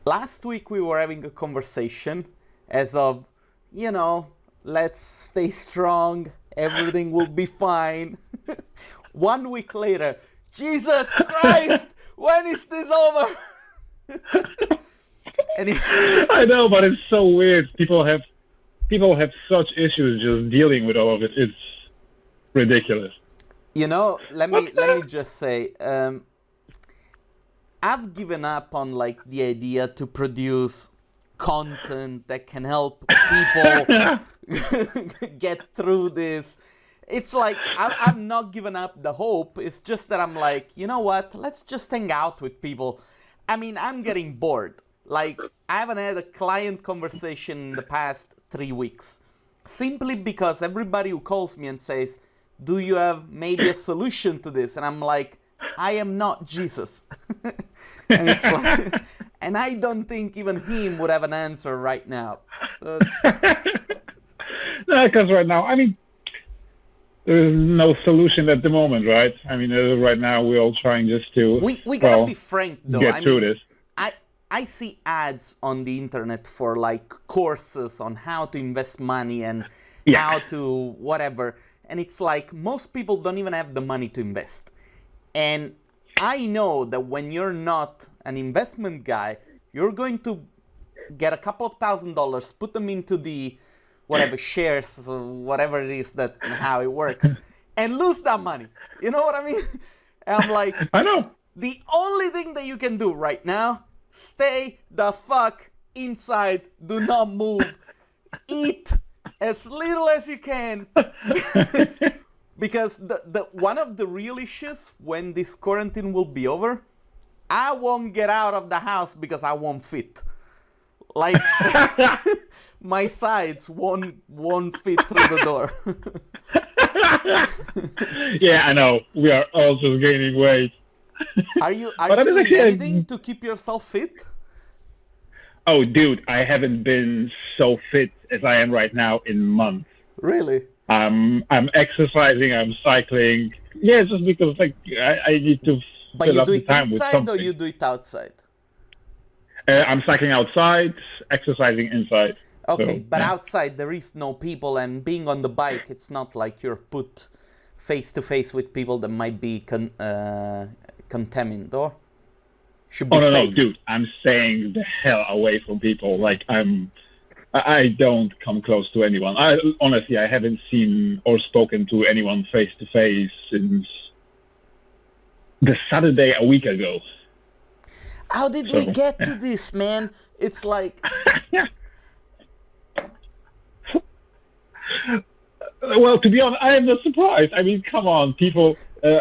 last week we were having a conversation as of, let's stay strong, everything will be fine. 1 week later, Jesus Christ, when is this over? I know, but it's so weird. People have such issues just dealing with all of it. It's ridiculous. Let me just say, I've given up on the idea to produce content that can help people get through this. It's like I'm not giving up the hope. It's just that I'm like, you know what? Let's just hang out with people. I mean, I'm getting bored. I haven't had a client conversation in the past 3 weeks. Simply because everybody who calls me and says, do you have maybe a solution to this? And I'm like, I am not Jesus. And it's like, and I don't think even him would have an answer right now. No, because right now, I mean, there's no solution at the moment, right? I mean, right now we're all trying just to we gotta be frank though. Get through this. I see ads on the internet for courses on how to invest money and how to whatever. And it's like most people don't even have the money to invest. And I know that when you're not an investment guy, you're going to get a couple of $1,000s, put them into the whatever shares or whatever it is that how it works, and lose that money. You know what I mean? And I'm like, I know. The only thing that you can do right now, stay the fuck inside. Do not move. Eat as little as you can. Because the one of the real issues when this quarantine will be over, I won't get out of the house because I won't fit. My sides won't fit through the door. Yeah, I know. We are all just gaining weight. Are you doing anything to keep yourself fit? Oh, dude, I haven't been so fit as I am right now in months. Really? I'm exercising, I'm cycling. Yeah, just because I need to fill up the time with something. But you do it inside or you do it outside? I'm cycling outside, exercising inside. Okay, so, but outside there is no people, and being on the bike, it's not like you're put face to face with people that might be contaminated or should be safe. No, dude, I'm staying the hell away from people. I don't come close to anyone. Honestly, I haven't seen or spoken to anyone face to face since the Saturday a week ago. How did we get to this, man? It's like... Well, to be honest, I am not surprised. I mean, come on, people.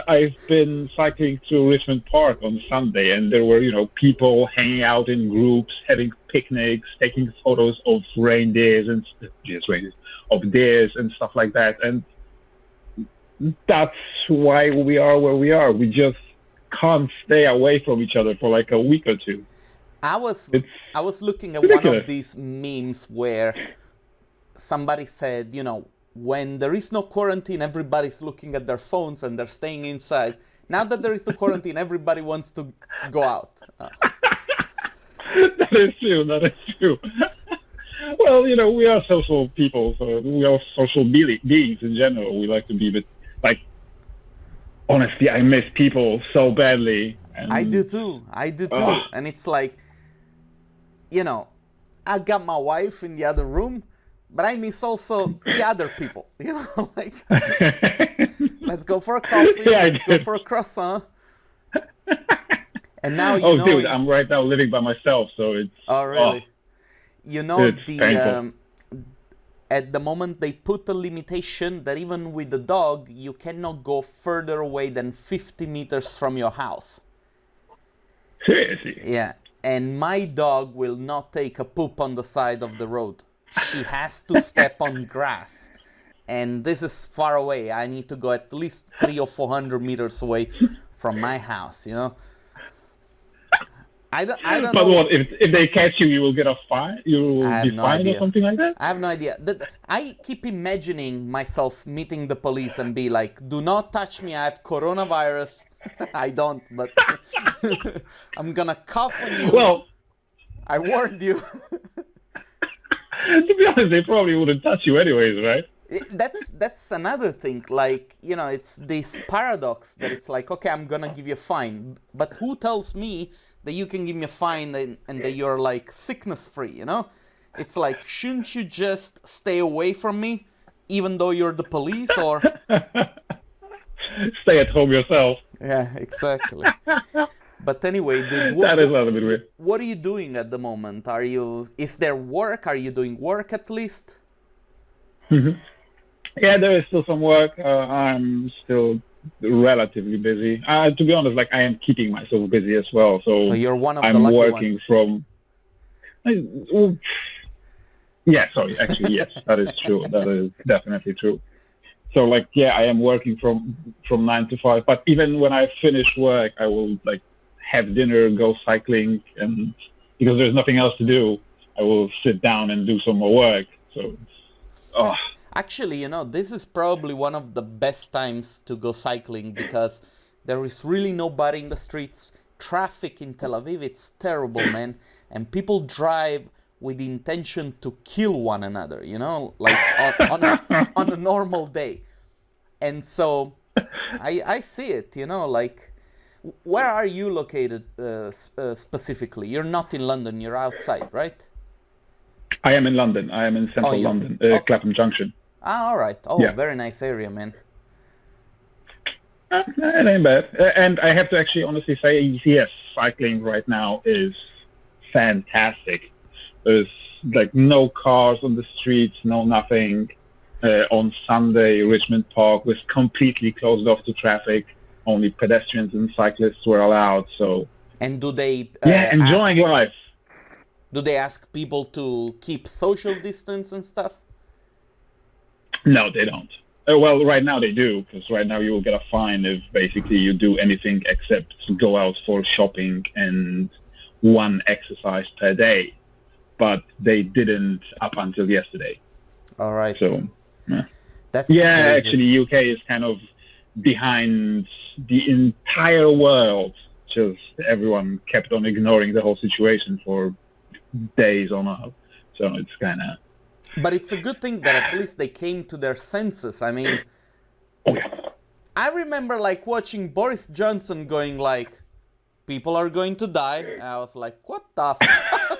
I've been cycling through Richmond Park on Sunday, and there were, people hanging out in groups, having picnics, taking photos of reindeers and of deers and stuff like that. And that's why we are where we are. We just can't stay away from each other for a week or two. I was looking at ridiculous. One of these memes where somebody said, when there is no quarantine, everybody's looking at their phones and they're staying inside. Now that there is the quarantine, everybody wants to go out. That is true. Well, we are social people, so we are social beings in general. We like to be, but honestly, I miss people so badly. And I do too. And it's like, I got my wife in the other room, but I miss also the other people, let's go for a coffee, let's go for a croissant. And now, dude, I'm right now living by myself, so it's... Oh, really? It's painful. At the moment, they put a limitation that even with the dog, you cannot go further away than 50 meters from your house. Seriously? Yeah, and my dog will not take a poop on the side of the road. She has to step on grass, and this is far away. I need to go at least 300 or 400 meters away from my house. I don't know. But what if they catch you? You will get a fine. You will be fined or something like that. I have no idea. I keep imagining myself meeting the police and be like, "Do not touch me. I have coronavirus." I don't, but I'm gonna cough on you. Well, I warned you. To be honest, they probably wouldn't touch you anyways, right? That's another thing. Like, you know, it's this paradox that it's like, okay, I'm gonna give you a fine, but who tells me that you can give me a fine and that you're like sickness free, you know? It's like, shouldn't you just stay away from me, even though you're the police, or? Stay at home yourself. Yeah, exactly. But anyway, dude, That is a little bit weird. what are you doing at the moment? Is there work? Are you doing work at least? Yeah, there is still some work. I'm still relatively busy. To be honest, like I am keeping myself busy as well. So you're one of the I'm lucky working ones. from. Yeah, sorry. Actually, yes, that is true. That is definitely true. So, like, yeah, I am working from 9 to 5. But even when I finish work, I will like have dinner, go cycling, and because there's nothing else to do, I will sit down and do some more work. So, oh. Actually, you know, this is probably one of the best times to go cycling because there is really nobody in the streets. Traffic in Tel Aviv, it's terrible, man. And people drive with the intention to kill one another, you know, like on a normal day. And so I see it, you know, like, where are you located specifically? You're not in London, you're outside, right? I am in London. I am in central London, Clapham Junction. Ah, all right. Oh, Yeah. very nice area, man. It ain't bad. And I have to actually honestly say, yes, cycling right now is fantastic. There's like no cars on the streets, no nothing. On Sunday, Richmond Park was completely closed off to traffic. Only pedestrians and cyclists were allowed. So And do they enjoying life. do they ask people to keep social distance and stuff? No, they don't. Well, right now they do, because right now you will get a fine if basically you do anything except go out for shopping and one exercise per day. But they didn't up until yesterday. All right. So, yeah. That's Yeah, crazy. actually, UK is kind of behind the entire world. Just everyone kept on ignoring the whole situation for days on end. So it's kind of... But it's a good thing that at least they came to their senses. I mean, I remember like watching Boris Johnson going like, people are going to die. And I was like, what the fuck?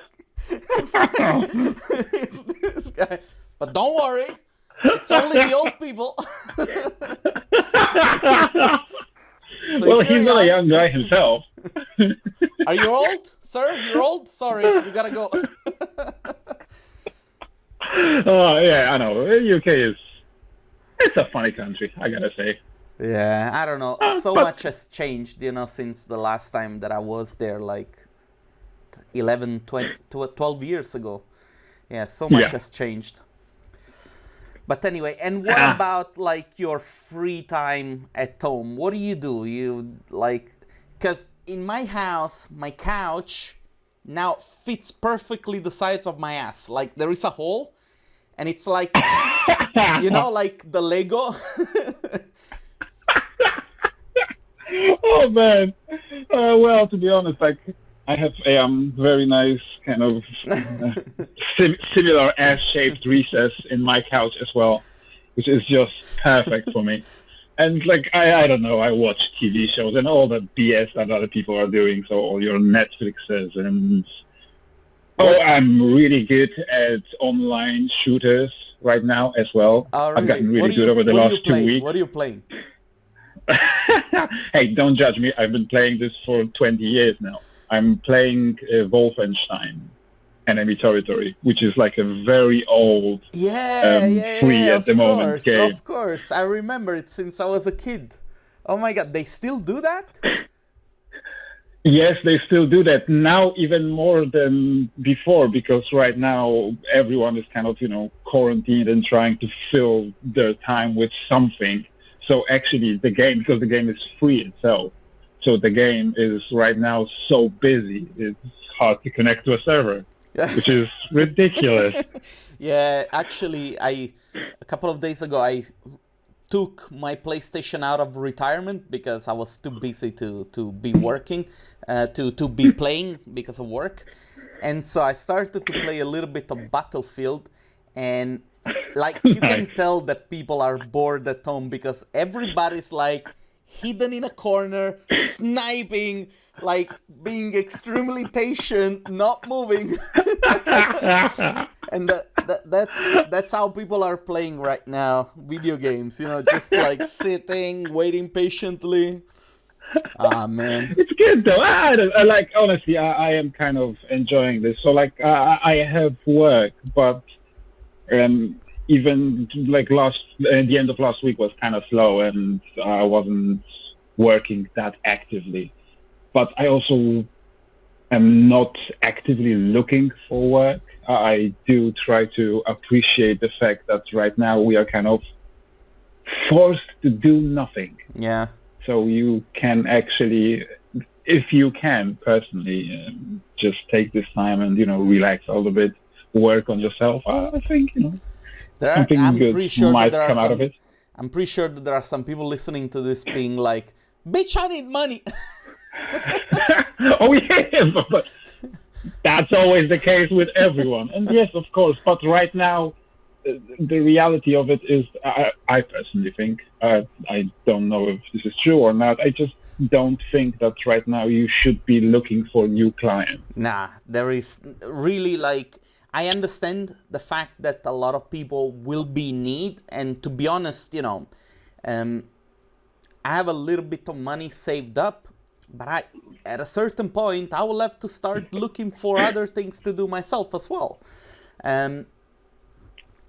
It's this guy. But don't worry, it's only the old people. So Well, if you're he's not a young guy himself. Are you old, sir? You're old? Sorry, you gotta go. Oh, yeah, I know. UK it's a funny country, I gotta say. Yeah, I don't know. So much has changed, you know, since the last time that I was there, like 11, 20, 12 years ago. Yeah, so much has changed. But anyway, and what about like your free time at home? What do? You like, because in my house, my couch now fits perfectly the size of my ass. Like there is a hole and it's like, you know, like the Lego. Oh, man. Well, to be honest, like, I have a very nice kind of similar ass-shaped recess in my couch as well, which is just perfect for me. And like I don't know, I watch TV shows and all the BS that other people are doing, so all your Netflixes and I'm really good at online shooters right now as well. Really? I've gotten really good over the last 2 weeks. What are you playing? Hey, don't judge me. I've been playing this for 20 years now. I'm playing 𝘀𝗆𝗆𝗴, Enemy Territory, which is like a very old, free at the moment game. Of course, I remember it since I was a kid. Oh my God, they still do that? Yes, they still do that now, even more than before, because right now everyone is kind of, quarantined and trying to fill their time with something. So actually the game, because the game is free itself, so the game is right now so busy, it's hard to connect to a server, which is ridiculous. Yeah, actually, a couple of days ago, I took my PlayStation out of retirement because I was too busy to be working, to be playing because of work. And so I started to play a little bit of Battlefield, and like you can tell that people are bored at home because everybody's like hidden in a corner, sniping, like being extremely patient, not moving. And that's how people are playing right now, video games, you know, just like sitting, waiting patiently. Ah, man. It's good though. Like honestly, I am kind of enjoying this. So like I have work, but even like the end of last week was kind of slow, and I wasn't working that actively. But I also am not actively looking for work. I do try to appreciate the fact that right now we are kind of forced to do nothing. Yeah. So you can actually, if you can personally, just take this time and, you know, relax a little bit, work on yourself. I think, you know, something good might come out of it. I'm pretty sure that there are some people listening to this being like, bitch, I need money. Oh, yeah, but that's always the case with everyone. And yes, of course, but right now, the reality of it is, I personally think, I don't know if this is true or not, I just don't think that right now you should be looking for new clients. Nah, there is really like, I understand the fact that a lot of people will be in need, and to be honest, you know, I have a little bit of money saved up, but at a certain point, I will have to start looking for other things to do myself as well.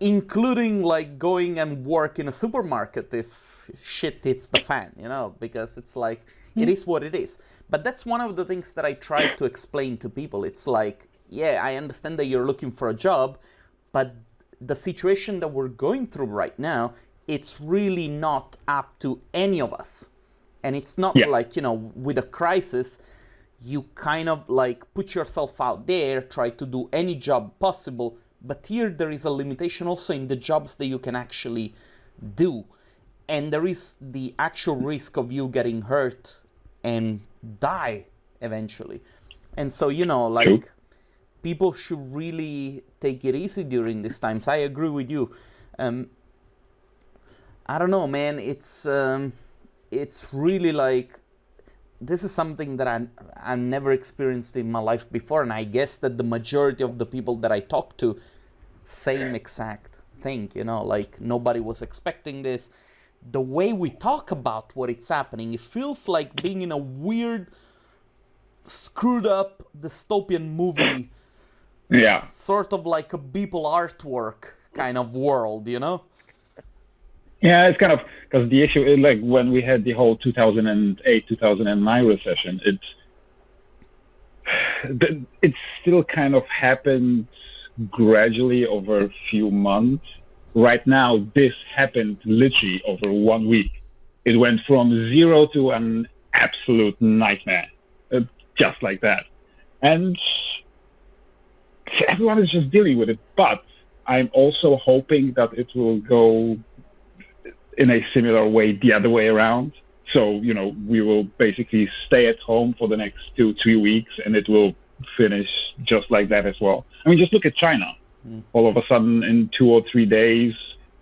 Including like going and work in a supermarket if shit hits the fan, you know, because it's like, it is what it is. But that's one of the things that I try to explain to people. It's like, yeah, I understand that you're looking for a job, but the situation that we're going through right now, it's really not up to any of us. And it's not like, you know, with a crisis, you kind of like put yourself out there, try to do any job possible. But here there is a limitation also in the jobs that you can actually do. And there is the actual risk of you getting hurt and die eventually. And so, you know, like, people should really take it easy during these times. I agree with you. I don't know, man. It's really like, this is something that I never experienced in my life before, and I guess that the majority of the people that I talk to, same exact thing, you know, like nobody was expecting this. The way we talk about what it's happening, it feels like being in a weird, screwed up dystopian movie. Yeah. Sort of like a 𝘀𝗶𝗹𝗹𝗃 kind of world, you know? Yeah, it's kind of, because the issue is like when we had the whole 2008, 2009 recession, it still kind of happened gradually over a few months. Right now, this happened literally over 1 week. It went from zero to an absolute nightmare, just like that. And everyone is just dealing with it. But I'm also hoping that it will go in a similar way the other way around. So, you know, we will basically stay at home for the next 2-3 weeks, and it will finish just like that as well. I mean, just look at China. All of a sudden, in 2 or 3 days,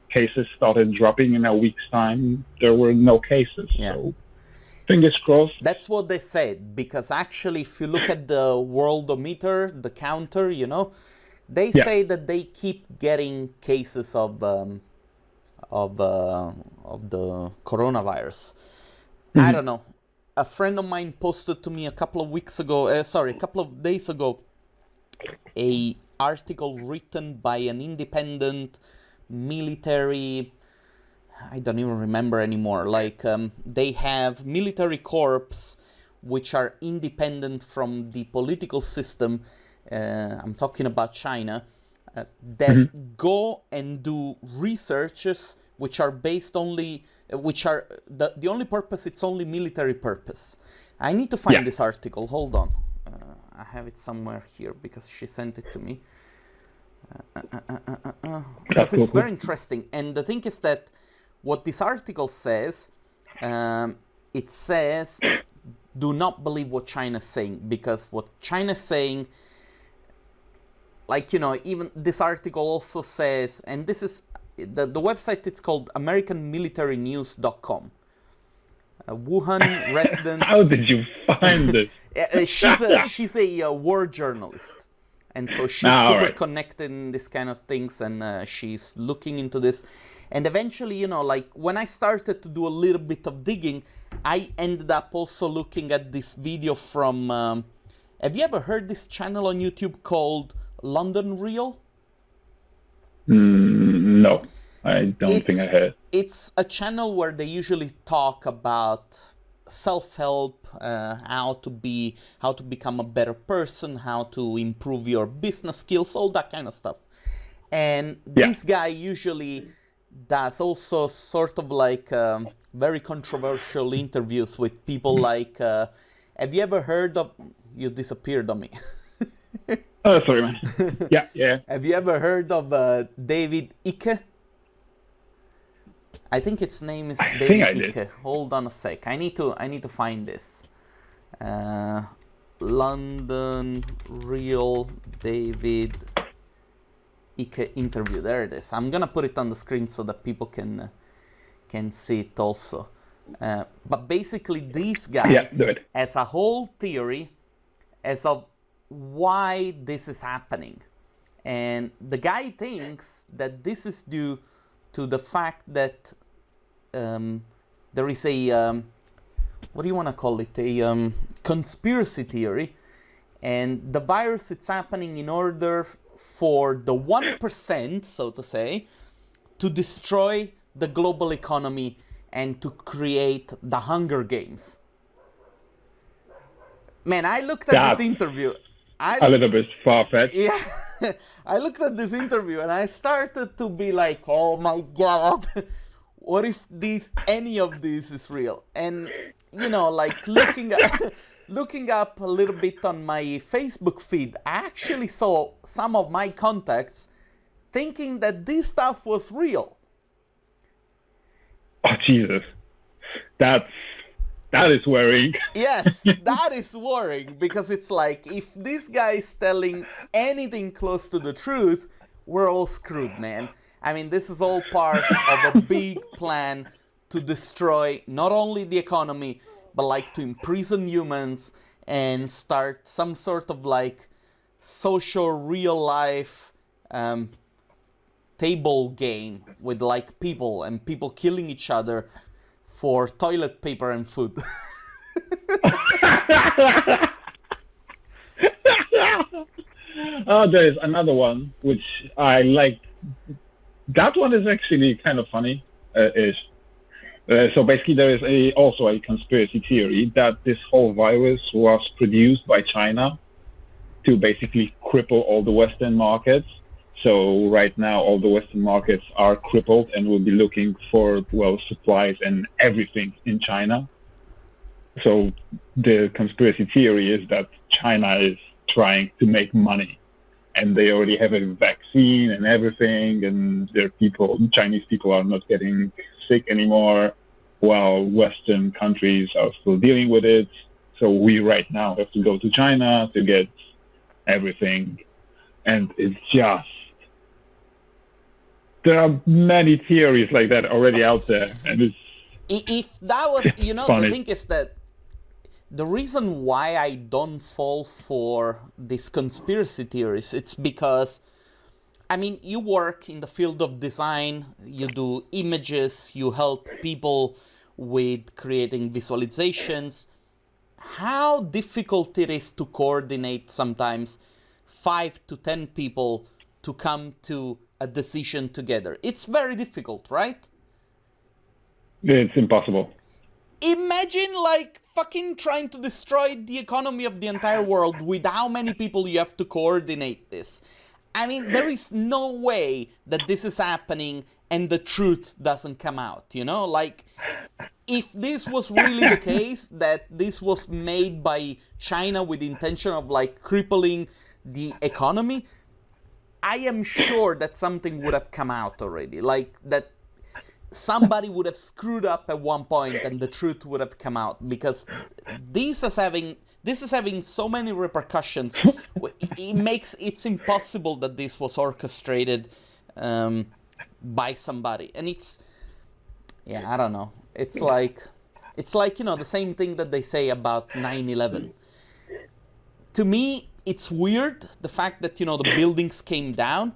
cases started dropping. In a week's time, there were no cases. Yeah. So, fingers crossed. That's what they said, because actually, if you look at the worldometer, the counter, you know, they say that they keep getting cases of the coronavirus. I don't know. A friend of mine posted to me a couple of days ago, a article written by an independent military, I don't even remember anymore, like they have military corps which are independent from the political system, I'm talking about China, that go and do researches which are based only, which are, the only purpose, it's only military purpose. I need to find this article, hold on. I have it somewhere here because she sent it to me. Because it's very interesting. And the thing is that what this article says, it says, do not believe what China's saying, because what China's saying, like, you know, even this article also says, and this is, the website, it's called AmericanMilitaryNews.com. Wuhan residents... How did you find this? She's a war journalist. And so she's super connected in this kind of things, and she's looking into this. And eventually, you know, like, when I started to do a little bit of digging, I ended up also looking at this video from... have you ever heard this channel on YouTube called London Real? No, I don't think I have. It's a channel where they usually talk about self-help, how to become a better person, how to improve your business skills, all that kind of stuff. And this guy usually does also sort of like very controversial interviews with people like, have you ever heard of, you disappeared on me. Oh, sorry, man. Yeah. Have you ever heard of David Icke? I think its name is David Icke. Hold on a sec. I need to find this. London Real David Icke interview. There it is. I'm gonna put it on the screen so that people can see it also. But basically, this guy has a whole theory as of why this is happening, and the guy thinks that this is due to the fact that there is a what do you want to call it, a conspiracy theory, and the virus, it's happening in order for the 1%, so to say, to destroy the global economy and to create the Hunger Games. Man, I looked at this interview. A little bit far-fetched. Yeah, I looked at this interview and I started to be like, oh my God, what if any of this is real? And, you know, like looking up a little bit on my Facebook feed, I actually saw some of my contacts thinking that this stuff was real. Oh, Jesus. That is worrying. Yes, that is worrying, because it's like, if this guy is telling anything close to the truth, we're all screwed, man. I mean, this is all part of a big plan to destroy not only the economy, but like to imprison humans and start some sort of like social real life table game with like people killing each other for toilet paper and food. Oh, there's another one which I like. That one is actually kind of funny. So basically, there is also a conspiracy theory that this whole virus was produced by China to basically cripple all the Western markets. So right now, all the Western markets are crippled and will be looking for, well, supplies and everything in China. So the conspiracy theory is that China is trying to make money, and they already have a vaccine and everything, and Chinese people are not getting sick anymore, while Western countries are still dealing with it. So we right now have to go to China to get everything, and it's just... There are many theories like that already out there, and it's... If that was, you know, funny. The thing is that the reason why I don't fall for these conspiracy theories, it's because, I mean, you work in the field of design, you do images, you help people with creating visualizations. How difficult it is to coordinate sometimes 5 to 10 people to come to a decision together. It's very difficult, right? It's impossible. Imagine like fucking trying to destroy the economy of the entire world with how many people you have to coordinate this. I mean, there is no way that this is happening and the truth doesn't come out, you know? Like, if this was really the case, that this was made by China with the intention of like crippling the economy, I am sure that something would have come out already. Like that, somebody would have screwed up at one point and the truth would have come out, because this is having so many repercussions. It's impossible that this was orchestrated by somebody. And I don't know. It's like, the same thing that they say about 9/11. To me, it's weird, the fact that, the buildings came down.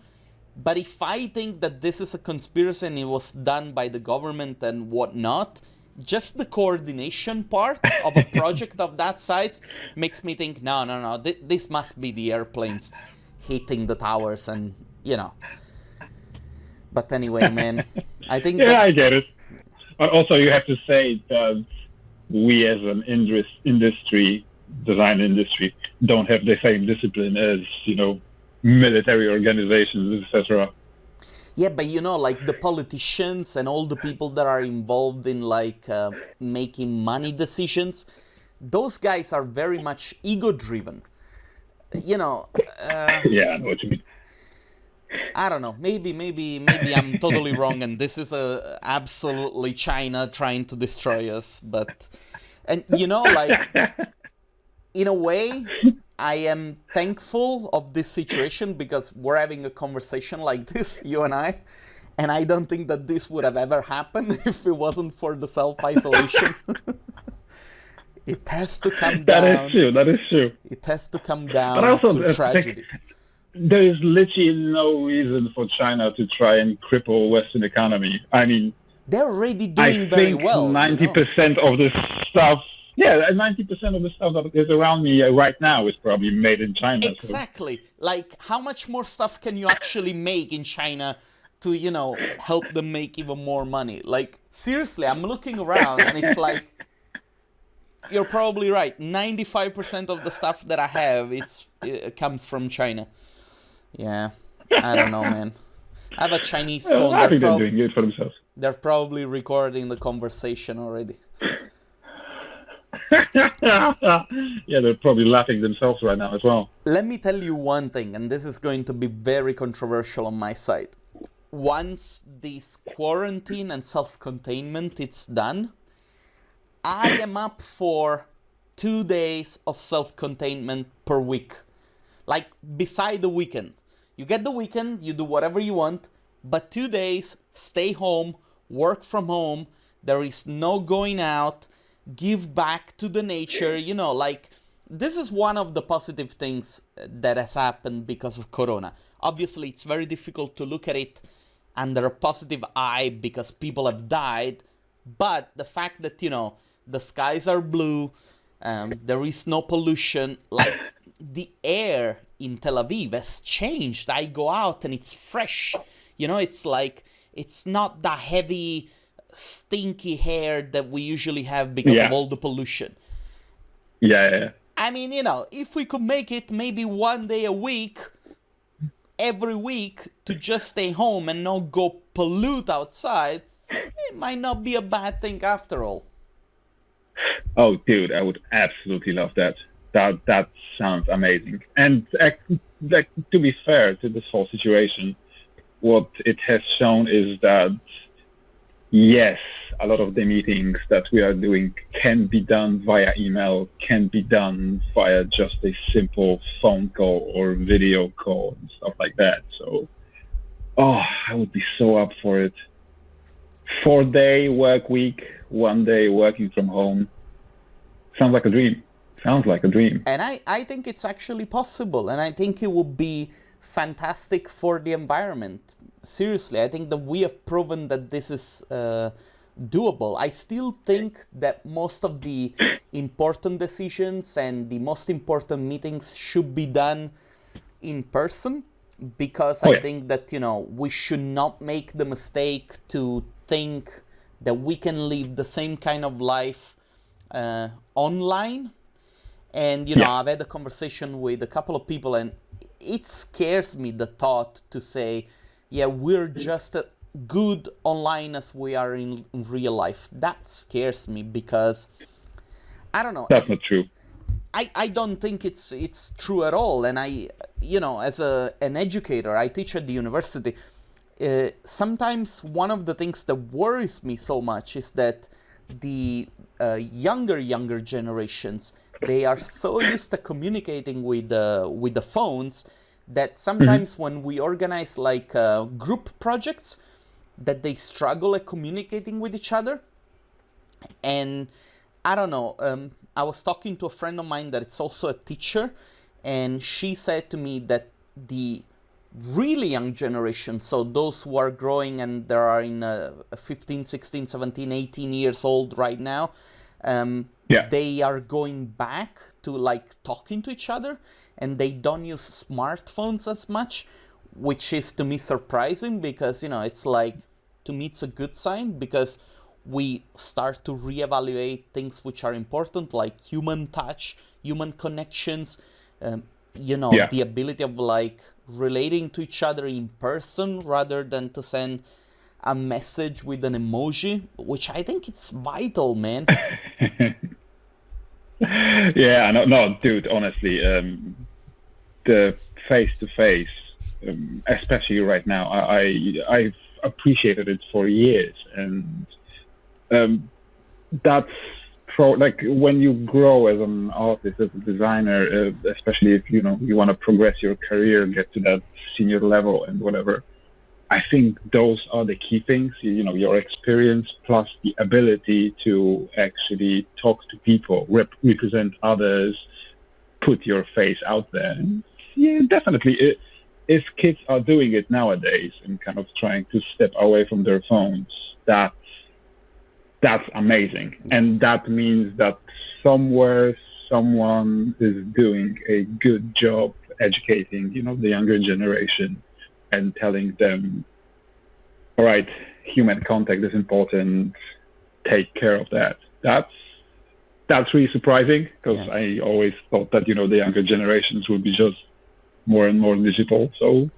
But if I think that this is a conspiracy and it was done by the government and whatnot, just the coordination part of a project of that size makes me think, no, this must be the airplanes hitting the towers and, But anyway, man, I think... Yeah, I get it. But also you have to say that we as an design industry, don't have the same discipline as, military organizations, etc. Yeah, but like the politicians and all the people that are involved in making money decisions, those guys are very much ego-driven. Yeah, I know what you mean. I don't know. Maybe I'm totally wrong, and this is absolutely China trying to destroy us. But, and in a way, I am thankful of this situation, because we're having a conversation like this, you and I don't think that this would have ever happened if it wasn't for the self-isolation. It has to come down. That is true. It has to come down to tragedy. There is literally no reason for China to try and cripple Western economy. I mean, they're already doing very well. 90% of the stuff, 90% of the stuff that is around me right now is probably made in China. Exactly. So. Like, how much more stuff can you actually make in China to, help them make even more money? Like, seriously, I'm looking around and it's like, you're probably right. 95% of the stuff that I have, it comes from China. Yeah, I don't know, man. I have a Chinese phone. I think they're doing good for themselves. They're probably recording the conversation already. Yeah, they're probably laughing themselves right now as well. Let me tell you one thing, and this is going to be very controversial on my side. Once this quarantine and self-containment is done, I am up for 2 days of self-containment per week. Like, beside the weekend. You get the weekend, you do whatever you want, but 2 days, stay home, work from home, there is no going out, give back to the nature, this is one of the positive things that has happened because of Corona. Obviously, it's very difficult to look at it under a positive eye because people have died, but the fact that, the skies are blue, there is no pollution, the air in Tel Aviv has changed. I go out and it's fresh. It's not the heavy, stinky air that we usually have because of all the pollution. Yeah. I mean, if we could make it maybe 1 day a week, every week, to just stay home and not go pollute outside, it might not be a bad thing after all. Oh, dude, I would absolutely love that. That sounds amazing. And to be fair to this whole situation, what it has shown is that, yes, a lot of the meetings that we are doing can be done via email, can be done via just a simple phone call or video call and stuff like that. So, I would be so up for it. 4-day work week, 1 day working from home. Sounds like a dream. And I think it's actually possible, and I think it would be fantastic for the environment. Seriously, I think that we have proven that this is doable. I still think that most of the important decisions and the most important meetings should be done in person, because I think that, we should not make the mistake to think that we can live the same kind of life online. And, I've had a conversation with a couple of people, and it scares me, the thought to say, we're just as good online as we are in real life. That scares me because, I don't know. That's not true. I don't think it's true at all. And as an educator, I teach at the university. sometimes one of the things that worries me so much is that the younger generations, they are so used to communicating with the phones that sometimes when we organize like group projects, that they struggle at communicating with each other. And I don't know, I was talking to a friend of mine that it's also a teacher, and she said to me that the really young generation, so those who are growing and they are in 15, 16, 17, 18 years old right now, they are going back to like talking to each other, and they don't use smartphones as much, which is to me surprising, because, you know, it's like, to me it's a good sign, because we start to reevaluate things which are important, like human touch, human connections, you know, the ability of like relating to each other in person rather than to send a message with an emoji, which I think it's vital, man. Yeah, no, dude, honestly, the face-to-face, especially right now, I've appreciated it for years, and that's like when you grow as an artist, as a designer, especially if you want to progress your career, get to that senior level and whatever. I think those are the key things. Your experience plus the ability to actually talk to people, represent others, put your face out there. And yeah, definitely. If kids are doing it nowadays and kind of trying to step away from their phones, that's amazing. Yes. And that means that somewhere someone is doing a good job educating, the younger generation and telling them, all right, human contact is important, take care of that. That's really surprising, because I always thought that, the younger generations would be just more and more digital. So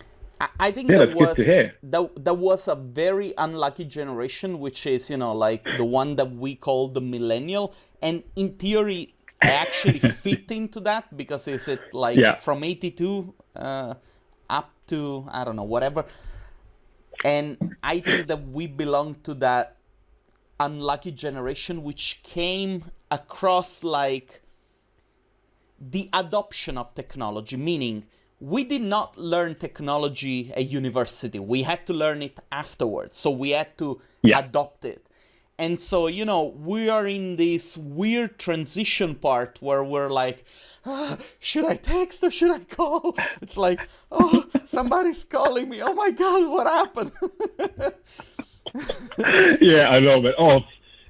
I think that's good to hear. That was a very unlucky generation, which is, like the one that we call the millennial. And in theory, I actually fit into that, because is it like from 82 up to, I don't know, whatever. And I think that we belong to that unlucky generation, which came across like the adoption of technology, meaning we did not learn technology at university. We had to learn it afterwards. So we had to adopt it. And so, we are in this weird transition part where we're like, should I text or should I call? It's like, oh, somebody's calling me. Oh my God, what happened? Yeah, I know, but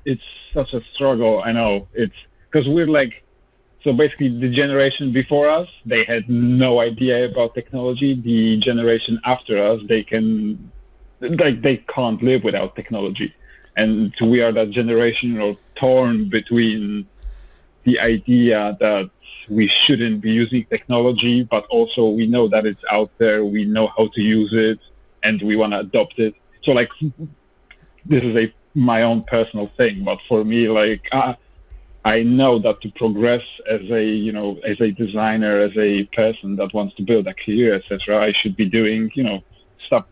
it's such a struggle. I know. It's because we're like, so basically the generation before us, they had no idea about technology. The generation after us, they can't live without technology. And we are that generation, torn between the idea that we shouldn't be using technology, but also we know that it's out there, we know how to use it, and we want to adopt it. So like, this is my own personal thing, but for me, like, I know that to progress as a designer, as a person that wants to build a career, etc., I should be doing, stuff.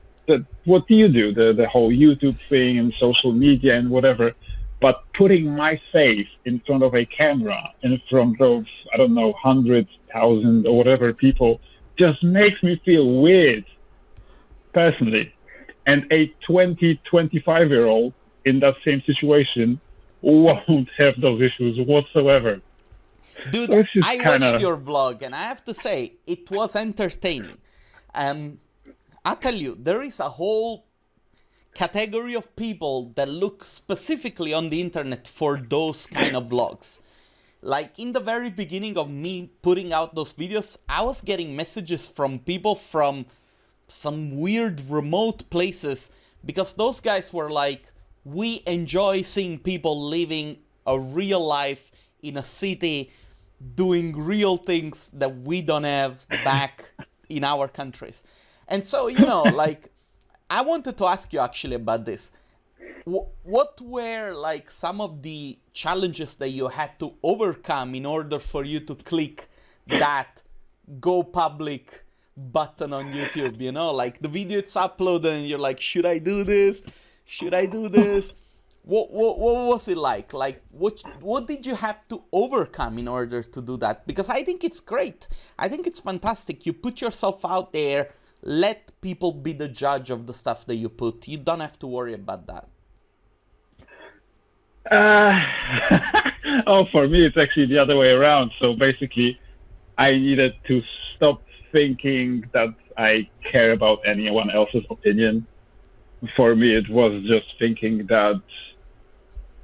What do you do? The whole YouTube thing and social media and whatever. But putting my face in front of a camera, in front of, I don't know, hundreds, thousands, or whatever people, just makes me feel weird, personally. And a 20, 25-year-old in that same situation won't have those issues whatsoever. Dude, I watched your vlog, and I have to say, it was entertaining. I tell you, there is a whole category of people that look specifically on the internet for those kind of vlogs. Like in the very beginning of me putting out those videos, I was getting messages from people from some weird remote places, because those guys were like, we enjoy seeing people living a real life in a city, doing real things that we don't have back in our countries. And so, like, I wanted to ask you actually about this. What were like some of the challenges that you had to overcome in order for you to click that go public button on YouTube, you know, like the video it's uploaded and you're like, should I do this? Should I do this? What was it like? Like, what did you have to overcome in order to do that? Because I think it's great. I think it's fantastic. You put yourself out there, let people be the judge of the stuff that you put. You don't have to worry about that. Oh, for me, it's actually the other way around. So basically, I needed to stop thinking that I care about anyone else's opinion. For me, it was just thinking that,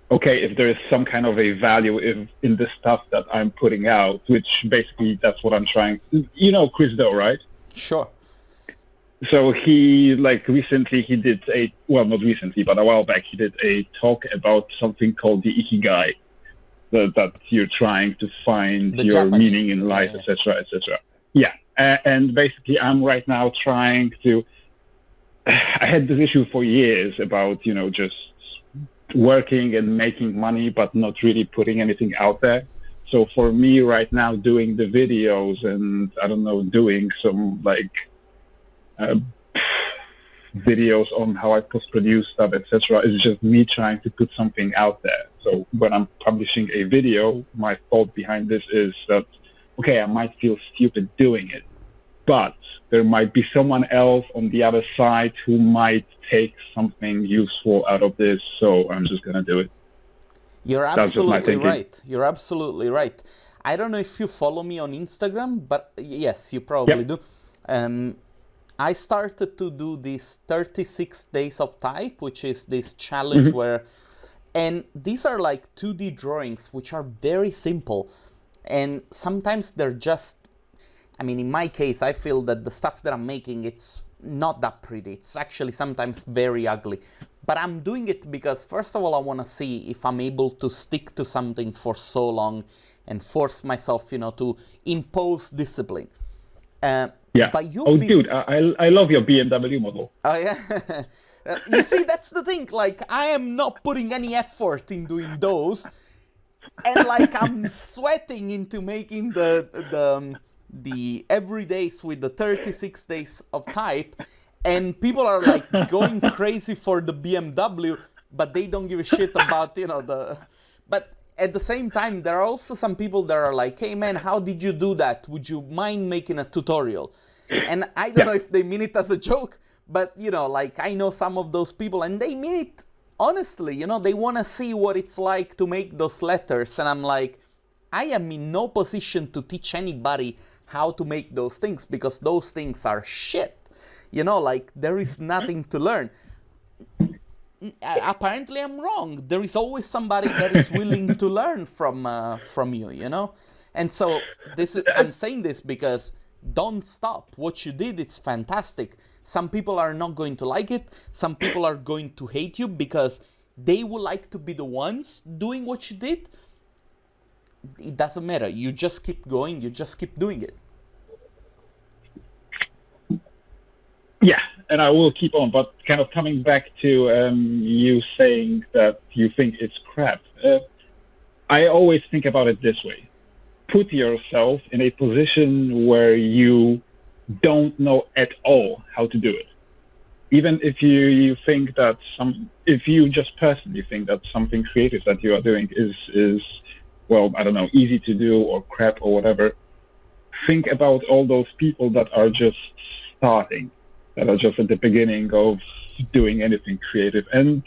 okay, if there is some kind of a value in the stuff that I'm putting out, which basically that's what I'm trying. You know 𝘀𝗶𝗹𝗶𝗃, right? Sure. So he, like, recently he did well, not recently, but a while back, he did a talk about something called the 𝘂𝗶𝗃𝗃, that you're trying to find The your Japanese, meaning in life, etc., etc. Yeah, and basically I'm right now trying to, I had this issue for years about, you know, just working and making money, but not really putting anything out there. So for me right now, doing the videos and, I don't know, doing some, like, videos on how I post-produce stuff, etc., is just me trying to put something out there. So when I'm publishing a video, my thought behind this is that, okay, I might feel stupid doing it, but there might be someone else on the other side who might take something useful out of this, so I'm just going to do it. You're absolutely right. You're absolutely right. I don't know if you follow me on Instagram, but yes, you probably do. I started to do this 36 days of type, which is this challenge where, and these are like 2D drawings, which are very simple. And sometimes they're just, I mean, in my case, I feel that the stuff that I'm making, it's not that pretty. It's actually sometimes very ugly. But I'm doing it because, first of all, I want to see if I'm able to stick to something for so long and force myself, you know, to impose discipline. Yeah. But dude, I love your BMW model. Oh, yeah. You see, that's the thing. Like, I am not putting any effort in doing those. And, like, I'm sweating into making the everydays with the 36 days of type. And people are, like, going crazy for the BMW, but they don't give a shit about, you know, But at the same time, there are also some people that are like, hey, man, how did you do that? Would you mind making a tutorial? And I don't know if they mean it as a joke, but, you know, like, I know some of those people, and they mean it honestly, you know, they want to see what it's like to make those letters. And I'm like, I am in no position to teach anybody how to make those things, because those things are shit. You know, like, there is nothing to learn. Apparently I'm wrong. There is always somebody that is willing to learn from you, you know? And so I'm saying this because don't stop. What you did, it's fantastic. Some people are not going to like it. Some people are going to hate you because they would like to be the ones doing what you did. It doesn't matter. You just keep going. You just keep doing it. Yeah, and I will keep on, but kind of coming back to you saying that you think it's crap. I always think about it this way. Put yourself in a position where you don't know at all how to do it. Even if you think that if you just personally think that something creative that you are doing is, well, I don't know, easy to do or crap or whatever, think about all those people that are just starting, that are just at the beginning of doing anything creative. And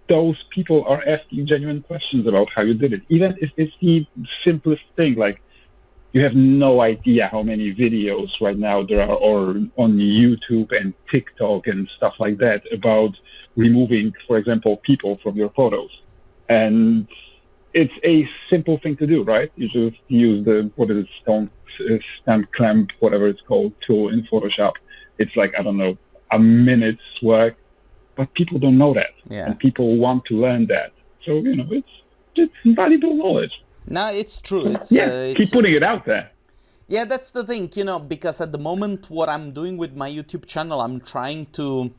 those people are asking genuine questions about how you did it. Even if it's the simplest thing, like you have no idea how many videos right now there are on YouTube and TikTok and stuff like that about removing, for example, people from your photos. And it's a simple thing to do, right? You just use the stamp clamp, whatever it's called, tool in Photoshop. It's like, I don't know, a minute's work, but people don't know that. Yeah. And people want to learn that. So, you know, it's valuable knowledge. No, it's true. Keep putting it out there. Yeah, that's the thing, you know, because at the moment what I'm doing with my YouTube channel, I'm trying to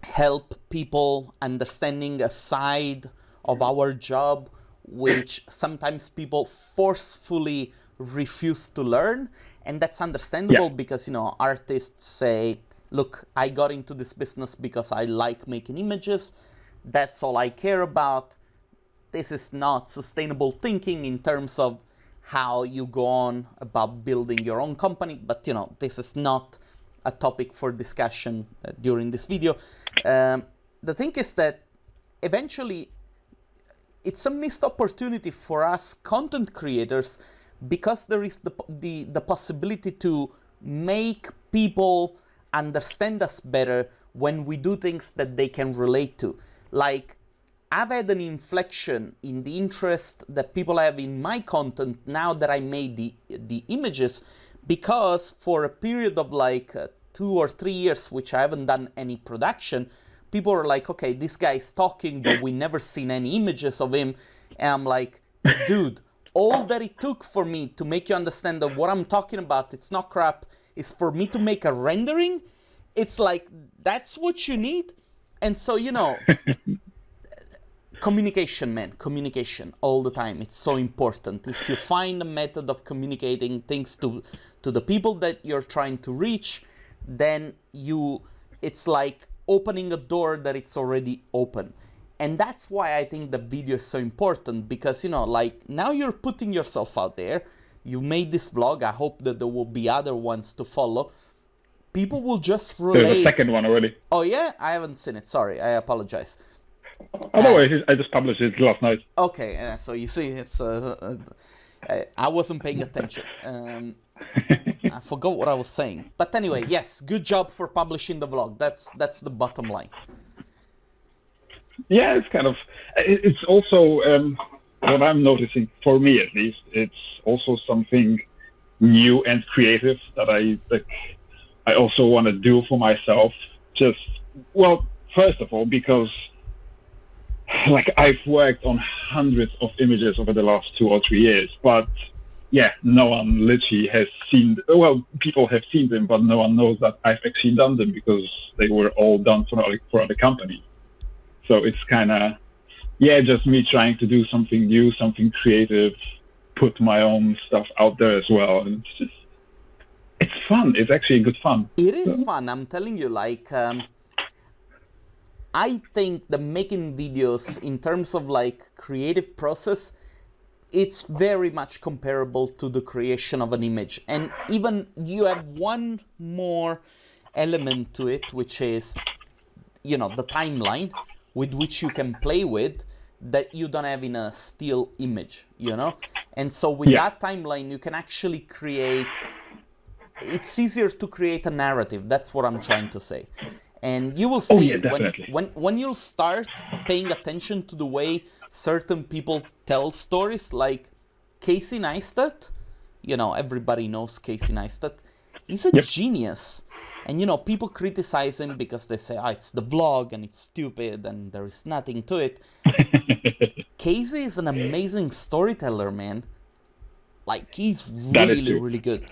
help people understanding a side of our job which sometimes people forcefully refuse to learn. And that's understandable because, you know, artists say, look, I got into this business because I like making images. That's all I care about. This is not sustainable thinking in terms of how you go on about building your own company. But, you know, this is not a topic for discussion during this video. The thing is that eventually it's a missed opportunity for us content creators, because there is the possibility to make people understand us better when we do things that they can relate to. Like, I've had an inflection in the interest that people have in my content now that I made the images, because for a period of like 2 or 3 years, which I haven't done any production, people are like, okay, this guy's talking, but we never seen any images of him. And I'm like, dude, all that it took for me to make you understand that what I'm talking about, it's not crap, is for me to make a rendering. It's like, that's what you need. And so, you know, communication, man, communication all the time. It's so important. If you find a method of communicating things to the people that you're trying to reach, then it's like opening a door that it's already open. And that's why I think the video is so important, because, you know, like, now you're putting yourself out there. You made this vlog. I hope that there will be other ones to follow. People will just relate. There's a second one already. Oh, yeah? I haven't seen it. Sorry. I apologize. Otherwise, I just published it last night. Okay. So you see, it's... I wasn't paying attention. I forgot what I was saying. But anyway, yes, good job for publishing the vlog. That's the bottom line. Yeah, it's kind of... It's also... what I'm noticing, for me at least, it's also something new and creative that I also want to do for myself. Just, well, first of all, because like I've worked on hundreds of images over the last 2 or 3 years, but yeah, no one literally has seen, well, people have seen them, but no one knows that I've actually done them, because they were all done for other companies. So it's kind of, yeah, just me trying to do something new, something creative, put my own stuff out there as well. And it's just, it's fun. It's actually good fun. It is fun. I'm telling you, like, I think the making videos in terms of like creative process, it's very much comparable to the creation of an image. And even you have one more element to it, which is, you know, the timeline with which you can play with, that you don't have in a still image, you know? And so with that timeline, you can actually create, it's easier to create a narrative. That's what I'm trying to say. And you will see when you'll start paying attention to the way certain people tell stories, like 𝘂𝗶𝗃 Neistat, you know, everybody knows 𝘂𝗶𝗃 Neistat. He's a genius. And, you know, people criticize him because they say, it's the vlog and it's stupid and there is nothing to it. 𝘂𝗶𝗃 is an amazing storyteller, man. Like, he's really good.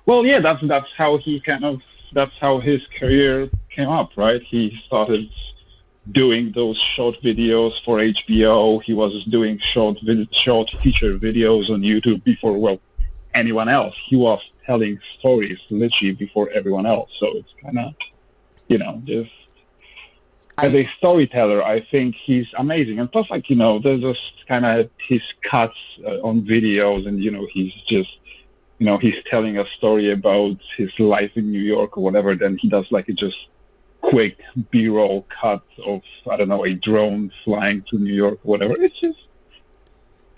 Well, yeah, that's how he that's how his career came up, right? He started doing those short videos for HBO. He was doing short feature videos on YouTube before, well, anyone else. He was telling stories literally before everyone else. So it's kind of, you know, just as a storyteller, I think he's amazing. And plus, like, you know, there's just kind of his cuts on videos, and, you know, he's just, you know, he's telling a story about his life in New York or whatever. Then he does like a just quick B-roll cut of, I don't know, a drone flying to New York or whatever. It's just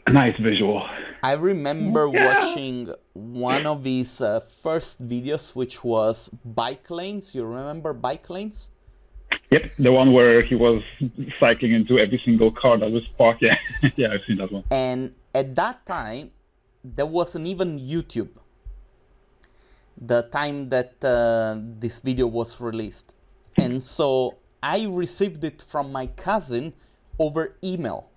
a nice visual. I remember watching one of his first videos, which was bike lanes. You remember bike lanes? Yep, the one where he was cycling into every single car that was parked. Yeah, yeah, I've seen that one. And at that time, there wasn't even YouTube. The time that this video was released. And so I received it from my cousin over email.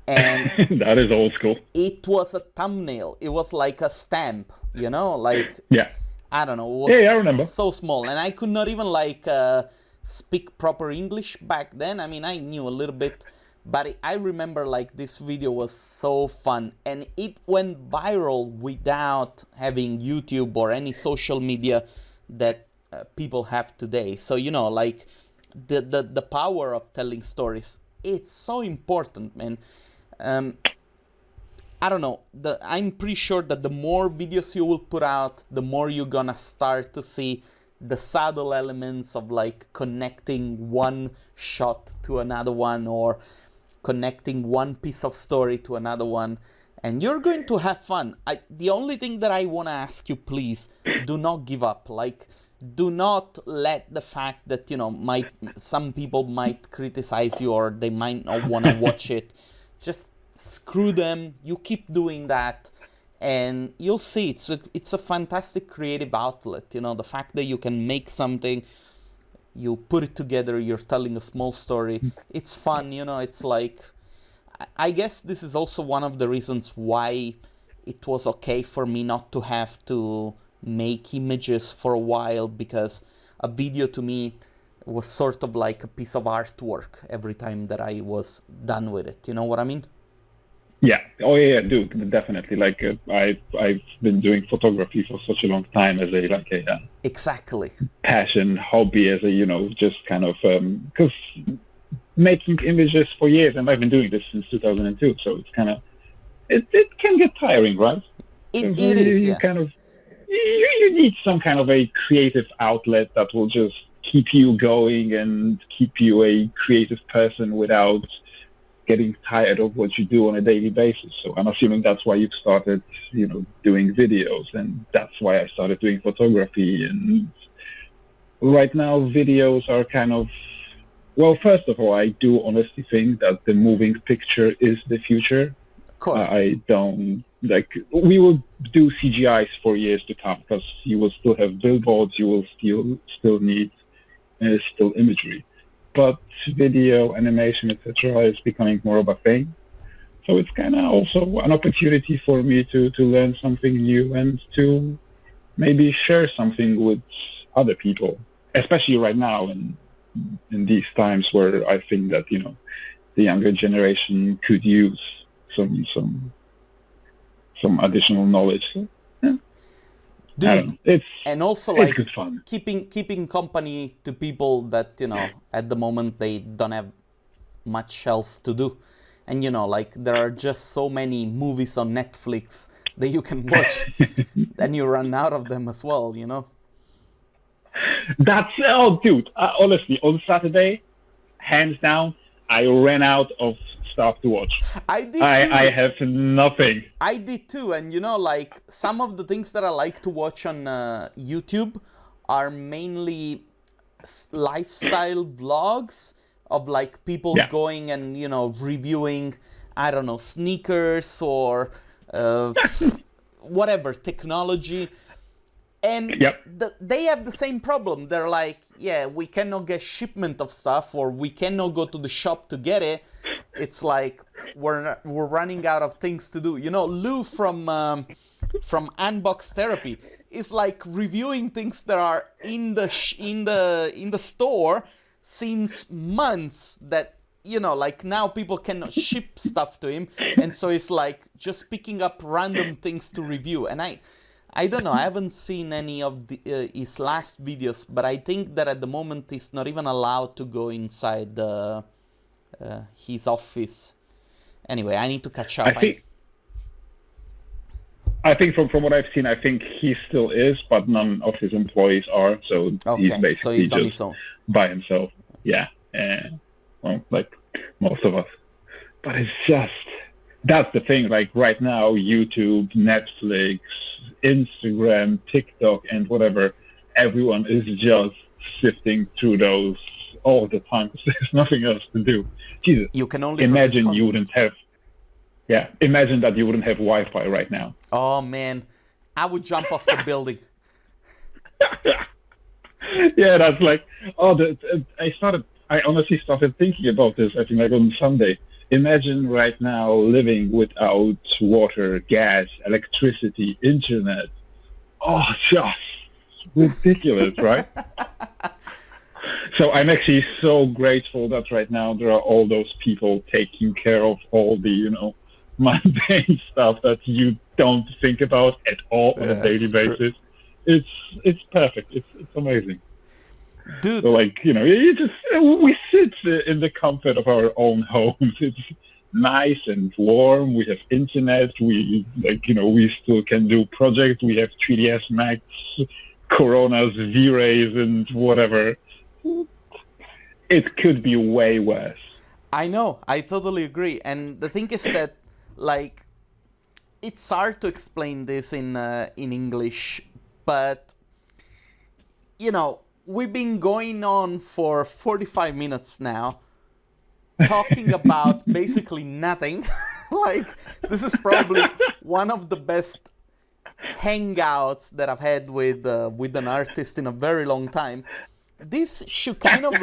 And that is old school. It was a thumbnail. It was like a stamp, you know, like, yeah, I don't know. It was I remember. So small. And I could not even like speak proper English back then. I mean, I knew a little bit, But I remember like this video was so fun, and it went viral without having YouTube or any social media that people have today. So, you know, like the power of telling stories, it's so important, man. I don't know, I'm pretty sure that the more videos you will put out, the more you're gonna start to see the subtle elements of like connecting one shot to another one, or connecting one piece of story to another one, and you're going to have fun. The only thing that I want to ask you, please, do not give up. Like, do not let the fact that, you know, some people might criticize you or they might not want to watch it, just screw them. You keep doing that, and you'll see it's a fantastic creative outlet. You know, the fact that you can make something, you put it together, you're telling a small story, it's fun, you know. It's like, I guess this is also one of the reasons why it was okay for me not to have to make images for a while, because a video to me was sort of like a piece of artwork every time that I was done with it. You know what I mean? Yeah. Oh yeah, dude, definitely. Like I've been doing photography for such a long time as a exactly passion, hobby, as a, you know, just kind of because making images for years, and I've been doing this since 2002. So it's kind of it can get tiring, right? It is. You Yeah. kind of you need some kind of a creative outlet that will just keep you going and keep you a creative person without getting tired of what you do on a daily basis. So I'm assuming that's why you've started, you know, doing videos, and that's why I started doing photography. And right now videos are kind of, well, first of all, I do honestly think that the moving picture is the future. Of course. I don't, like, we will do CGIs for years to come, because you will still have billboards, you will still need still imagery. But video, animation, etc. is becoming more of a thing. So it's kind of also an opportunity for me to learn something new and to maybe share something with other people, especially right now in these times where I think that, you know, the younger generation could use some additional knowledge. So, yeah. Dude, It's and also it's like good fun. keeping company to people that, you know, at the moment they don't have much else to do, and, you know, like there are just so many movies on Netflix that you can watch, and you run out of them as well, you know. That's, oh dude, honestly, on Saturday, hands down, I ran out of stuff to watch. I did too. I have nothing. I did too, and, you know, like some of the things that I like to watch on YouTube are mainly lifestyle vlogs of like people going and, you know, reviewing, I don't know, sneakers or whatever, technology. And they have the same problem. They're like, yeah, we cannot get shipment of stuff, or we cannot go to the shop to get it. It's like we're running out of things to do. You know, Lou from Unbox Therapy is like reviewing things that are in the store since months, that, you know, like now people cannot ship stuff to him, and so it's like just picking up random things to review. And I don't know, I haven't seen any of his last videos, but I think that at the moment he's not even allowed to go inside his office. Anyway, I need to catch up. I think from what I've seen, I think he still is, but none of his employees are. So he's basically just by himself. Yeah, well, like most of us. But it's just, that's the thing. Like right now, YouTube, Netflix, Instagram, TikTok, and whatever, everyone is just sifting through those all the time. There's nothing else to do. Jesus, you can only imagine you wouldn't have. Yeah, imagine that you wouldn't have Wi-Fi right now. Oh man, I would jump off the building. Yeah, that's like, I honestly started thinking about this, I think like on Sunday. Imagine right now living without water, gas, electricity, internet. Oh, just ridiculous, right? So I'm actually so grateful that right now there are all those people taking care of all the, mundane stuff that you don't think about at all on a daily basis. It's perfect. It's amazing. Dude. So we sit in the comfort of our own homes. It's nice and warm. We have internet. We still can do projects. We have 3ds Max, Coronas, V-Rays, and whatever. It could be way worse. I know. I totally agree. And the thing is that, it's hard to explain this in English, but we've been going on for 45 minutes now, talking about basically nothing. This is probably one of the best hangouts that I've had with an artist in a very long time. This should kind of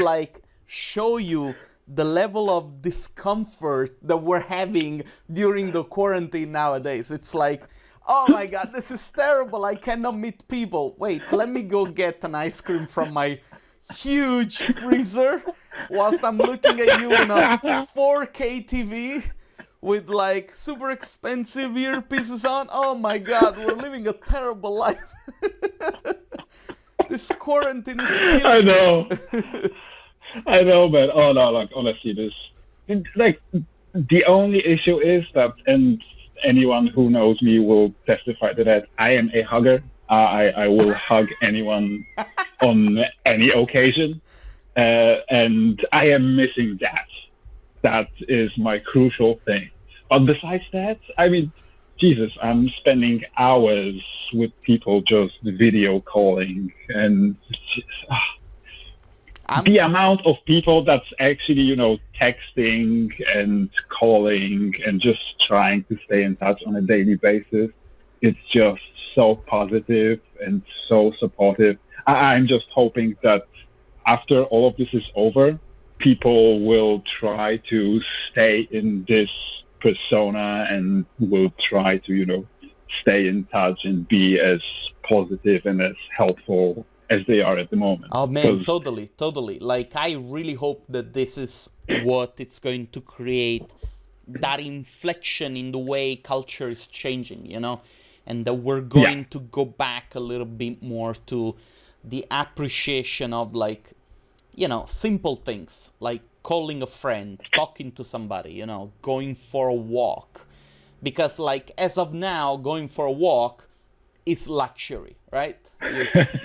show you the level of discomfort that we're having during the quarantine nowadays. It's oh my God, this is terrible. I cannot meet people. Wait, let me go get an ice cream from my huge freezer whilst I'm looking at you on a 4K TV with super expensive earpieces on. Oh my God, we're living a terrible life. This quarantine is killing me. I know. I know, man. Oh no, honestly, the only issue is that, and anyone who knows me will testify to that, I am a hugger. I will hug anyone on any occasion, and I am missing that. That is my crucial thing. But besides that, I mean, Jesus, I'm spending hours with people just video calling, and the amount of people that's actually, texting and calling and just trying to stay in touch on a daily basis, it's just so positive and so supportive. I'm just hoping that after all of this is over, people will try to stay in this persona and will try to, stay in touch and be as positive and as helpful as they are at the moment. Oh man, totally. I really hope that this is what it's going to create, that inflection in the way culture is changing, and that we're going to go back a little bit more to the appreciation of simple things, like calling a friend, talking to somebody, going for a walk. Because as of now, going for a walk is luxury, right?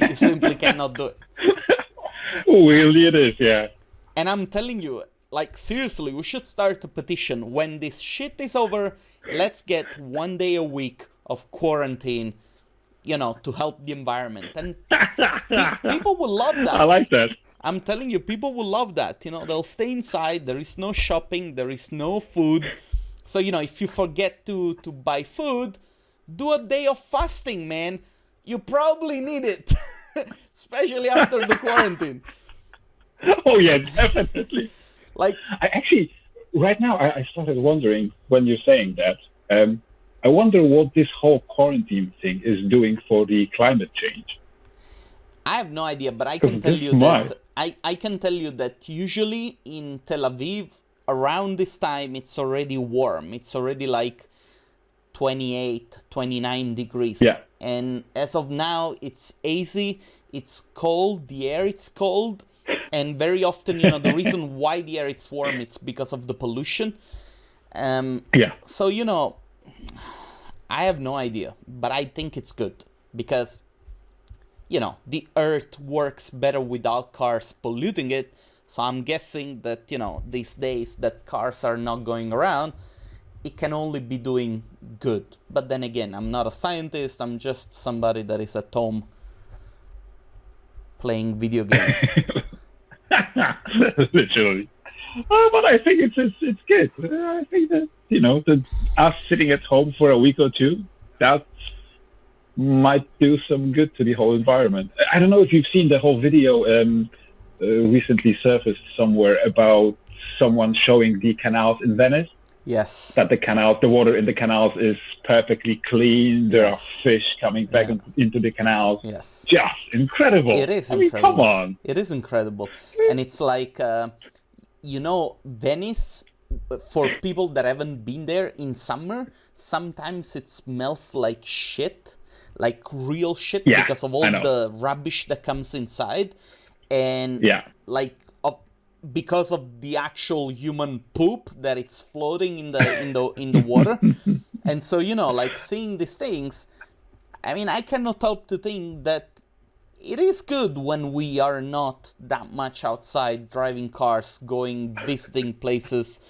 You simply cannot do it. Really it is, yeah. And I'm telling you, seriously, we should start a petition. When this shit is over, let's get 1 day a week of quarantine, to help the environment. And people will love that. I like that. I'm telling you, people will love that. They'll stay inside. There is no shopping. There is no food. So, if you forget to buy food, do a day of fasting, man. You probably need it, especially after the quarantine. Oh, yeah, definitely. I actually, right now, I started wondering, when you're saying that, I wonder what this whole quarantine thing is doing for the climate change. I have no idea, but I can tell you that I can tell you that usually in Tel Aviv, around this time, it's already warm. It's already 28, 29 degrees. Yeah. And as of now, it's hazy, it's cold, the air is cold, and very often, the reason why the air is warm, it's because of the pollution. So, I have no idea, but I think it's good because, the earth works better without cars polluting it. So I'm guessing that, these days that cars are not going around, it can only be doing good. But then again, I'm not a scientist. I'm just somebody that is at home playing video games. Literally. But I think it's good. I think that, us sitting at home for a week or two, that might do some good to the whole environment. I don't know if you've seen the whole video recently surfaced somewhere about someone showing the canals in Venice. Yes. That the water in the canals is perfectly clean. There are fish coming back into the canals. Yes. Just incredible. It is incredible. I mean, come on. It is incredible. And it's like, Venice, for people that haven't been there in summer, sometimes it smells like shit, like real shit, because of all the rubbish that comes inside. And because of the actual human poop that it's floating in the water. And so, like seeing these things, I mean, I cannot help to think that it is good when we are not that much outside driving cars, going, visiting places.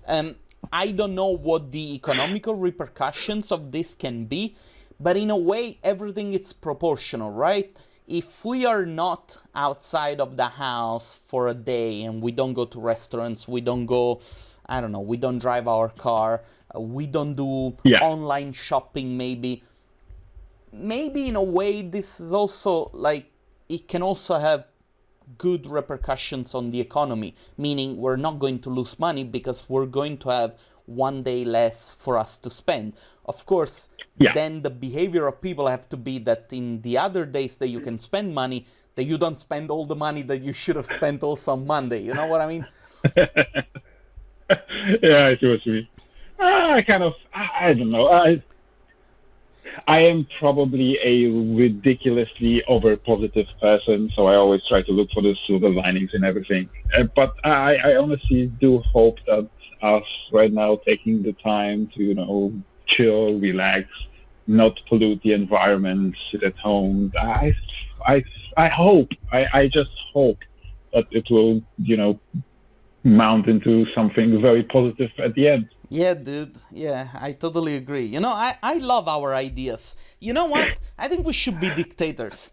I don't know what the economical repercussions of this can be, but in a way, everything is proportional, right? If we are not outside of the house for a day and we don't go to restaurants, we don't go, I don't know, we don't drive our car, we don't do online shopping maybe in a way this is also like, it can also have good repercussions on the economy, meaning we're not going to lose money because we're going to have one day less for us to spend. Of course, then the behavior of people have to be that in the other days that you can spend money, that you don't spend all the money that you should have spent also on Monday. You know what I mean? Yeah, I see what you mean. I don't know. I am probably a ridiculously over-positive person, so I always try to look for the silver linings in everything. But I honestly do hope that us right now taking the time to, chill, relax, not pollute the environment, sit at home. I just hope that it will, mount into something very positive at the end. Yeah, dude. Yeah, I totally agree. I love our ideas. You know what? I think we should be dictators.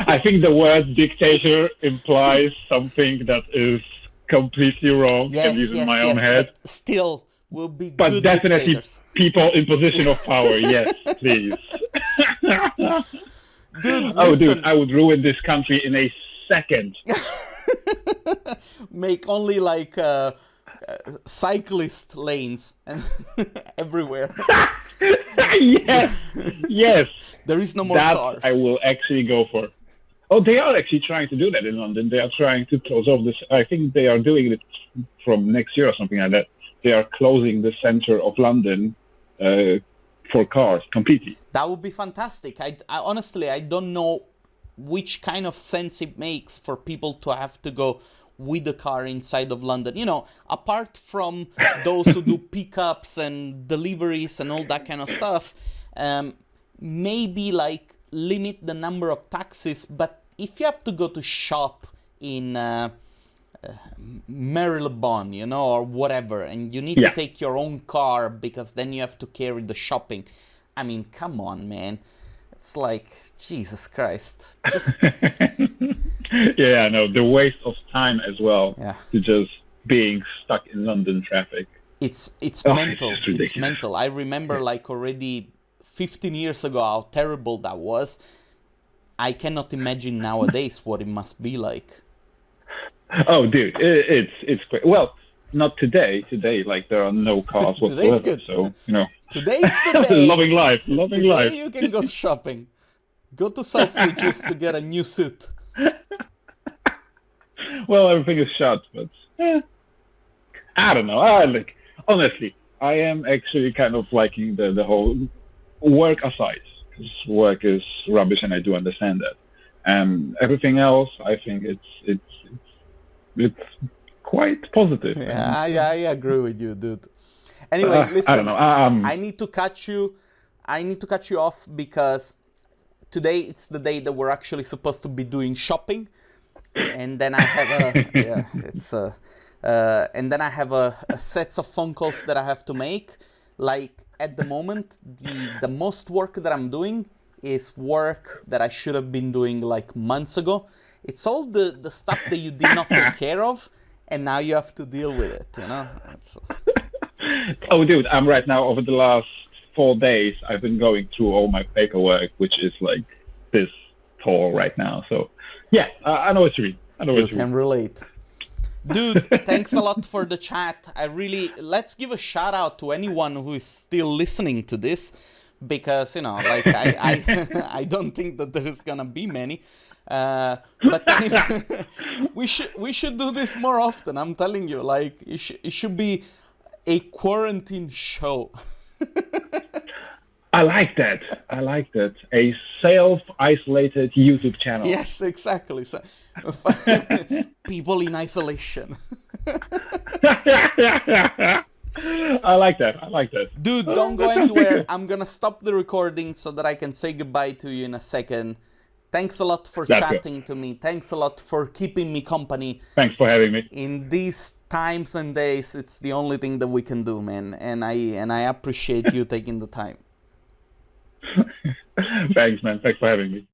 I think the word dictator implies something that is completely wrong, at least in my own head. But still, we'll be but good definitely dictators. People in position of power, yes, please. Dude, dude, I would ruin this country in a second. Make only like cyclist lanes and everywhere. Yes. There is no more cars. I will actually go for. Oh, they are actually trying to do that in London. They are trying to close off this. I think they are doing it from next year or something like that. They are closing the center of London for cars completely. That would be fantastic. I honestly, I don't know which kind of sense it makes for people to have to go with the car inside of London. Apart from those who do pickups and deliveries and all that kind of stuff, maybe like limit the number of taxis. But if you have to go to shop in Marylebone, or whatever, and you need to take your own car because then you have to carry the shopping. I mean, come on, man. It's like, Jesus Christ. Just... Yeah, I know. The waste of time as well to just being stuck in London traffic. It's mental. It's mental. I remember like already 15 years ago how terrible that was. I cannot imagine nowadays what it must be like. Oh, dude, it's great. Well, not today. Today, like, there are no cars whatsoever. Today it's good. So, Today it's the day. Loving life. Today you can go shopping. Go to Selfridges to get a new suit. Well, everything is shut, but I don't know. Honestly, I am actually kind of liking the whole work aside, because work is rubbish, and I do understand that. Everything else, I think it's quite positive. Yeah, I agree with you, dude. Anyway, listen. I don't know. I need to cut you off because today it's the day that we're actually supposed to be doing shopping, and then I have and then I have a sets of phone calls that I have to make. Like at the moment, the most work that I'm doing is work that I should have been doing like months ago. It's all the stuff that you did not take care of, and now you have to deal with it. Oh, dude, I'm right now, over the last 4 days, I've been going through all my paperwork, which is like this tall right now. So, yeah, I know what you mean. You can relate. Dude, thanks a lot for the chat. Let's give a shout out to anyone who is still listening to this, because, you know, like, I don't think that there's gonna be many. But anyway, we should do this more often. I'm telling you, like, it should be a quarantine show. I like that. A self-isolated YouTube channel. Yes, exactly. So, people in isolation. I like that. Dude, don't go anywhere. I'm gonna stop the recording so that I can say goodbye to you in a second. Thanks a lot for chatting to me. Thanks a lot for keeping me company. Thanks for having me. In these times and days, it's the only thing that we can do, man. And I appreciate you taking the time. Thanks, man. Thanks for having me.